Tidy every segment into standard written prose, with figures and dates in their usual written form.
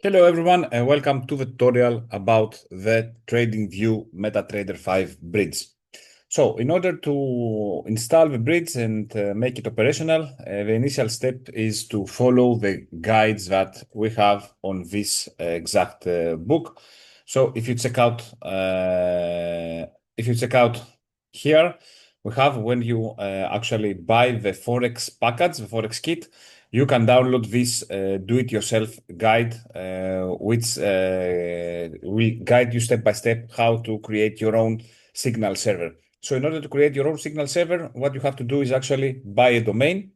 Hello everyone and welcome to the tutorial about the TradingView MetaTrader 5 bridge. So in order to install the bridge and make it operational, the initial step is to follow the guides that we have on this exact book. So if you check out here, we have when you actually buy the forex package, the forex kit, you can download this do-it-yourself guide, which will guide you step by step how to create your own signal server. So in order to create your own signal server, what you have to do is actually buy a domain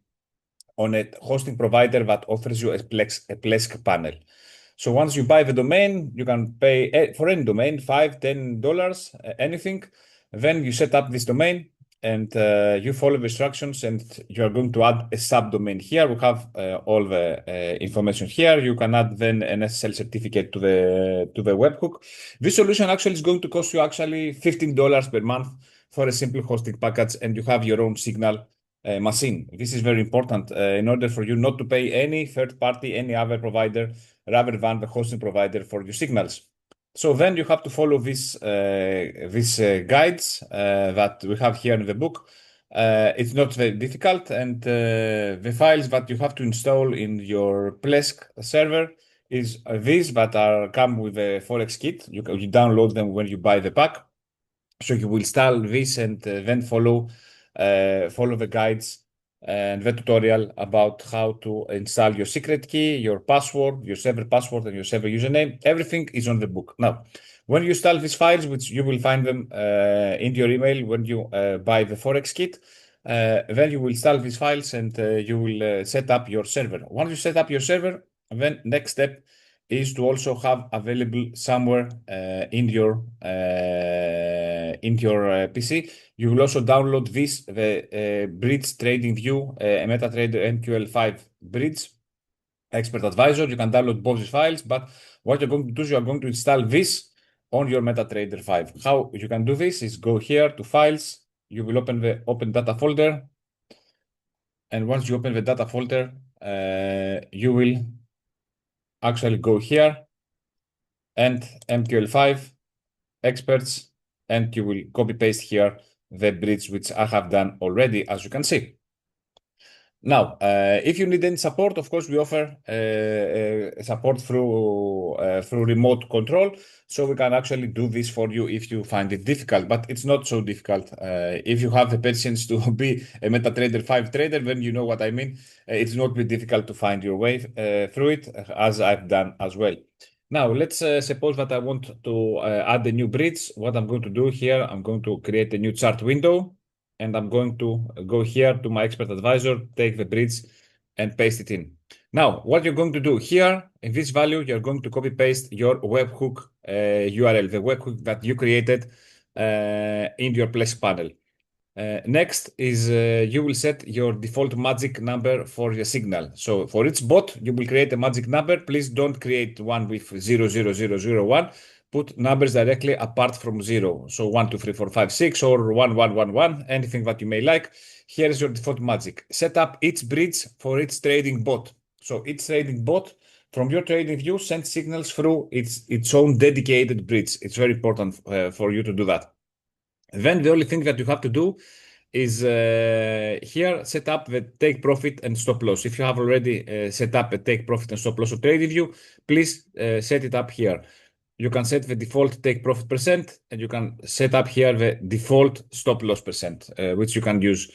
on a hosting provider that offers you a Plesk panel. So once you buy the domain, you can pay for any domain, $5, $10, anything. Then you set up this domain and you follow the instructions, and you are going to add a subdomain here. We have all the information here. You can add then an SSL certificate to the webhook. This solution actually is going to cost you actually $15 per month for a simple hosting package, and you have your own signal machine. This is very important in order for you not to pay any third party, any other provider, rather than the hosting provider for your signals. So then you have to follow these guides that we have here in the book. It's not very difficult, and the files that you have to install in your Plesk server is these that come with the Forex kit. You download them when you buy the pack. So you will install this and then follow the guides and the tutorial about how to install your secret key, your password, your server password, and your server username. Everything is on the book. Now, when you install these files, which you will find them in your email when you buy the Forex kit, then you will install these files and you will set up your server. Once you set up your server, then next step is to also have available somewhere in your PC. You will also download the bridge TradingView MetaTrader MQL5 bridge expert advisor. You can download both these files, but what you're going to do is you are going to install this on your MetaTrader 5. How you can do this is go here to files. You will open the open data folder, and once you open the data folder, you will actually go here and MQL5 experts, and you will copy paste here the bridge, which I have done already, as you can see. Now, if you need any support, of course, we offer support through remote control, so we can actually do this for you if you find it difficult. But it's not so difficult. If you have the patience to be a MetaTrader 5 trader, then you know what I mean. It's not very difficult to find your way through it, as I've done as well. Now, let's suppose that I want to add a new bridge. What I'm going to do here, I'm going to create a new chart window, and I'm going to go here to my expert advisor, take the bridge and paste it in. Now, what you're going to do here in this value, you're going to copy paste your webhook URL, the webhook that you created in your Plesk panel. Next is you will set your default magic number for your signal. So for each bot, you will create a magic number. Please don't create one with 00001. Put numbers directly apart from 0. So 1, 2, 3, 4, 5, 6, or 1, 1, 1, 1, anything that you may like. Here is your default magic. Set up each bridge for each trading bot. So each trading bot from your TradingView sends signals through its own dedicated bridge. It's very important for you to do that. Then the only thing that you have to do is here set up the take profit and stop loss. If you have already set up a take profit and stop loss of TradingView, please set it up here. You can set the default take profit percent, and you can set up here the default stop loss percent, which you can use.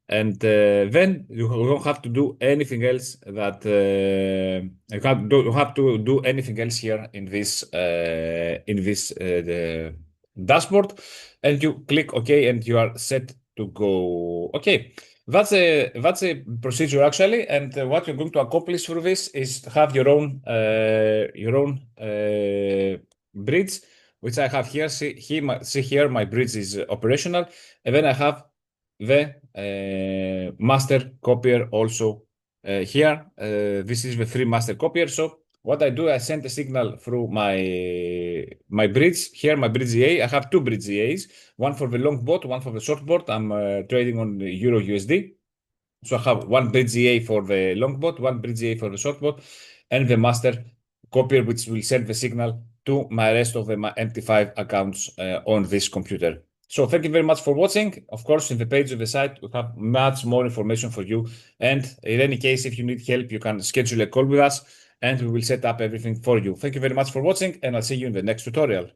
And then you don't have to do anything else that you don't have to do anything else here in this the dashboard, and you click OK, and you are set to go. Okay, that's a procedure actually, and what you're going to accomplish through this is have your own bridge, which I have here. See here, my bridge is operational, and then I have the master copier also here. This is the free master copier. So what I do, I send a signal through my bridge. Here, my bridge EA. I have two bridge EAs, one for the long bot, one for the short bot. I'm trading on Euro USD. So I have one bridge EA for the long bot, one bridge EA for the short bot, and the master copier which will send the signal to my rest of my MT5 accounts on this computer. So thank you very much for watching. Of course, in the page of the site, we have much more information for you. And in any case, if you need help, you can schedule a call with us and we will set up everything for you. Thank you very much for watching, and I'll see you in the next tutorial.